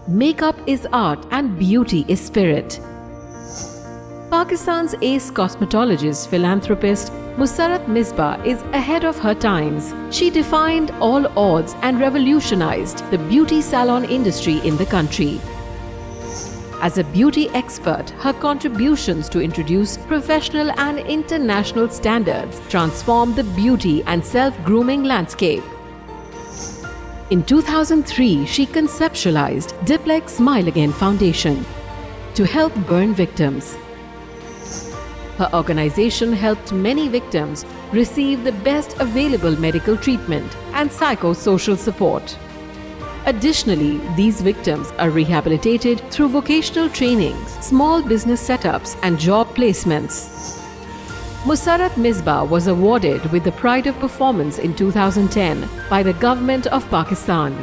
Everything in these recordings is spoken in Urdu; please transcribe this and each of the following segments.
Makeup is art and beauty is spirit. Pakistan's ace cosmetologist, philanthropist Musarrat Misbah is ahead of her times. She defied all odds and revolutionized the beauty salon industry in the country. As a beauty expert, her contributions to introduce professional and international standards transformed the beauty and self-grooming landscape. In 2003, she conceptualized Diplex Smile Again Foundation to help burn victims. Her organization helped many victims receive the best available medical treatment and psychosocial support. Additionally, these victims are rehabilitated through vocational trainings, small business setups, and job placements. Musarrat Misbah was awarded with the Pride of Performance in 2010 by the Government of Pakistan.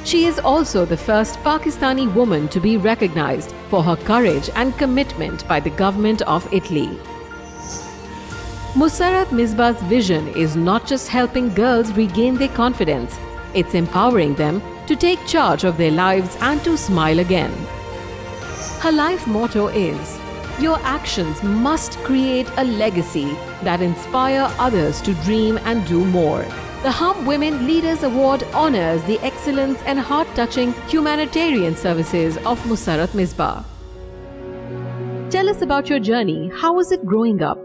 She is also the first Pakistani woman to be recognized for her courage and commitment by the Government of Italy. Musarrat Misbah's vision is not just helping girls regain their confidence, it's empowering them to take charge of their lives and to smile again. Her life motto is, "Your actions must create a legacy that inspire others to dream and do more." The Hum Women Leaders Award honors the excellence and heart-touching humanitarian services of Musarrat Misbah. Tell us about your journey. How was it growing up?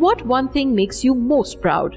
What one thing makes you most proud?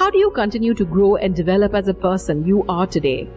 How do you continue to grow and develop as a person you are today?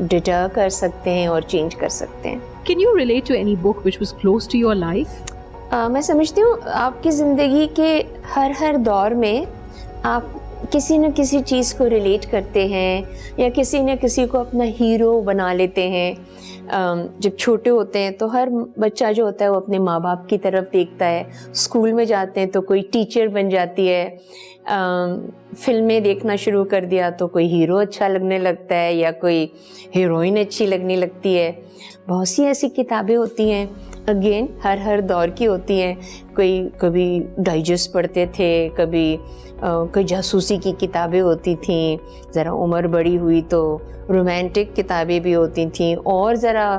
ڈٹر کر سکتے ہیں اور چینج کر سکتے ہیں. Can you relate to any book which was close to your life? میں سمجھتی ہوں آپ کی زندگی کے ہر دور میں آپ کسی نہ کسی چیز کو ریلیٹ کرتے ہیں یا کسی نہ کسی کو اپنا ہیرو بنا لیتے ہیں. جب چھوٹے ہوتے ہیں تو ہر بچہ جو ہوتا ہے وہ اپنے ماں باپ کی طرف دیکھتا ہے. اسکول میں جاتے ہیں تو کوئی ٹیچر بن جاتی ہے. فلمیں دیکھنا شروع کر دیا تو کوئی ہیرو اچھا لگنے لگتا ہے یا کوئی ہیروئن اچھی لگنے لگتی ہے. بہت سی ایسی کتابیں ہوتی ہیں اگین ہر دور کی ہوتی ہیں. کوئی کبھی ڈائجسٹ پڑھتے تھے, کبھی کوئی جاسوسی کی کتابیں ہوتی تھیں, ذرا عمر بڑی ہوئی تو رومانٹک کتابیں بھی ہوتی تھیں, اور ذرا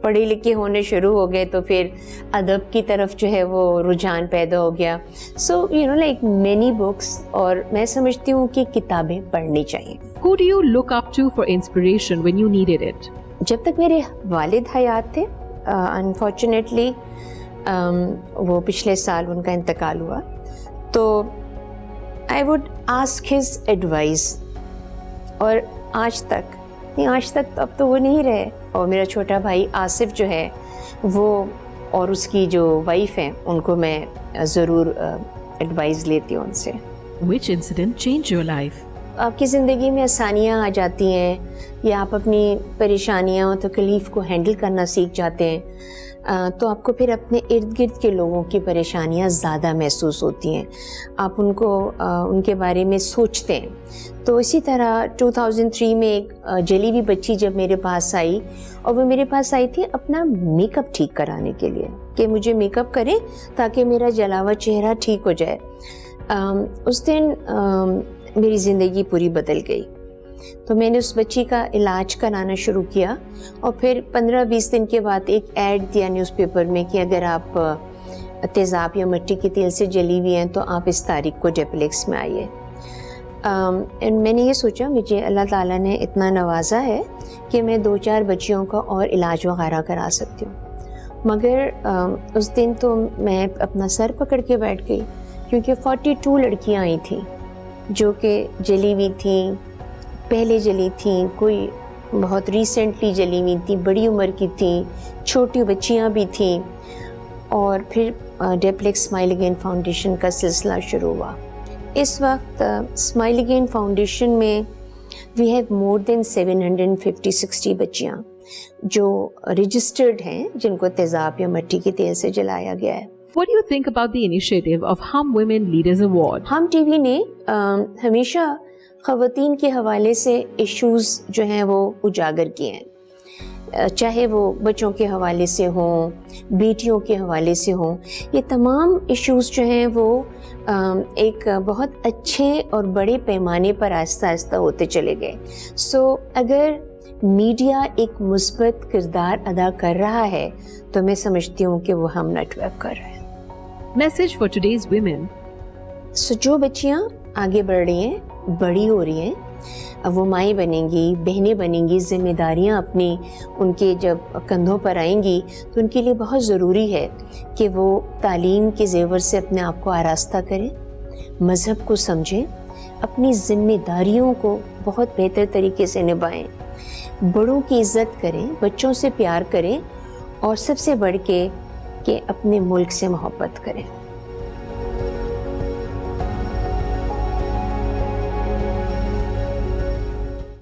پڑھے لکھے ہونے شروع ہو گئے تو پھر ادب کی طرف جو ہے وہ رجحان پیدا ہو گیا. سو لائک مینی بکس, اور میں سمجھتی ہوں کہ کتابیں پڑھنی چاہیے. Who do you look up to for inspiration when you needed it? جب تک میرے والد حیات تھے, انفارچونیٹلی وہ پچھلے سال ان کا انتقال ہوا, تو I would ask his advice. اور آج تک اب تو وہ نہیں رہے, اور میرا چھوٹا بھائی آصف جو ہے وہ اور اس کی جو وائف ہیں ان کو میں ضرور ایڈوائز لیتی ہوں ان سے. Which incident changed your life? آپ کی زندگی میں آسانیاں آ جاتی ہیں یا آپ اپنی پریشانیاں و تکلیف کو ہینڈل کرنا سیکھ جاتے ہیں, تو آپ کو پھر اپنے ارد گرد کے لوگوں کی پریشانیاں زیادہ محسوس ہوتی ہیں. آپ ان کے بارے میں سوچتے ہیں. تو اسی طرح 2003 میں ایک جلی ہوئی بچی جب میرے پاس آئی, اور وہ میرے پاس آئی تھی اپنا میک اپ ٹھیک کرانے کے لیے کہ مجھے میک اپ کریں تاکہ میرا جلا ہوا چہرہ ٹھیک ہو جائے. اس دن میری زندگی پوری بدل گئی. تو میں نے اس بچی کا علاج کرانا شروع کیا, اور پھر 15-20 دن کے بعد ایک ایڈ دیا نیوز پیپر میں کہ اگر آپ تیزاب یا مٹی کے تیل سے جلی ہوئی ہیں تو آپ اس تاریخ کو ڈیپلیکس میں آئیے. میں نے یہ سوچا مجھے اللہ تعالیٰ نے اتنا نوازا ہے کہ میں 2-4 بچیوں کا اور علاج وغیرہ کرا سکتی ہوں. مگر اس دن تو میں اپنا سر پکڑ کے بیٹھ گئی, کیونکہ 42 لڑکیاں آئی تھیں جو کہ جلی ہوئی تھیں, پہلے جلی تھیں, کوئی بہت ریسنٹلی جلی ہوئی تھیں, بڑی عمر کی تھیں, چھوٹی بچیاں بھی تھیں. اور پھر ڈیپلیکس اسمائل اگین فاؤنڈیشن کا سلسلہ شروع ہوا. اس وقت اسمائل اگین فاؤنڈیشن میں وی ہیو مور دین 750-60 بچیاں جو رجسٹرڈ ہیں جن کو تیزاب یا مٹی کے تیل سے جلایا گیا ہے. What do you think about the initiative of Hum Women Leaders Award? ہم ٹی وی نے ہمیشہ خواتین کے حوالے سے ایشوز جو ہیں وہ اجاگر کیے ہیں, چاہے وہ بچوں کے حوالے سے ہوں, بیٹیوں کے حوالے سے ہوں. یہ تمام ایشوز جو ہیں وہ ایک بہت اچھے اور بڑے پیمانے پر آہستہ آہستہ ہوتے چلے گئے. سو اگر میڈیا ایک مثبت کردار ادا کر رہا ہے تو میں سمجھتی ہوں کہ وہ ہم نیٹ ورک کر رہے ہیں. Message for today's women. سو جو بچیاں آگے بڑھ رہی ہیں, بڑی ہو رہی ہیں, اب وہ مائیں بنیں گی, بہنیں بنیں گی, ذمہ داریاں اپنی ان کے جب کندھوں پر آئیں گی تو ان کے لیے بہت ضروری ہے کہ وہ تعلیم کے زیور سے اپنے آپ کو آراستہ کریں, مذہب کو سمجھیں, اپنی ذمہ داریوں کو بہت بہتر طریقے سے نبھائیں, بڑوں کی عزت کریں, بچوں سے پیار کریں, اور سب سے بڑھ کے کہ اپنے ملک سے محبت کریں.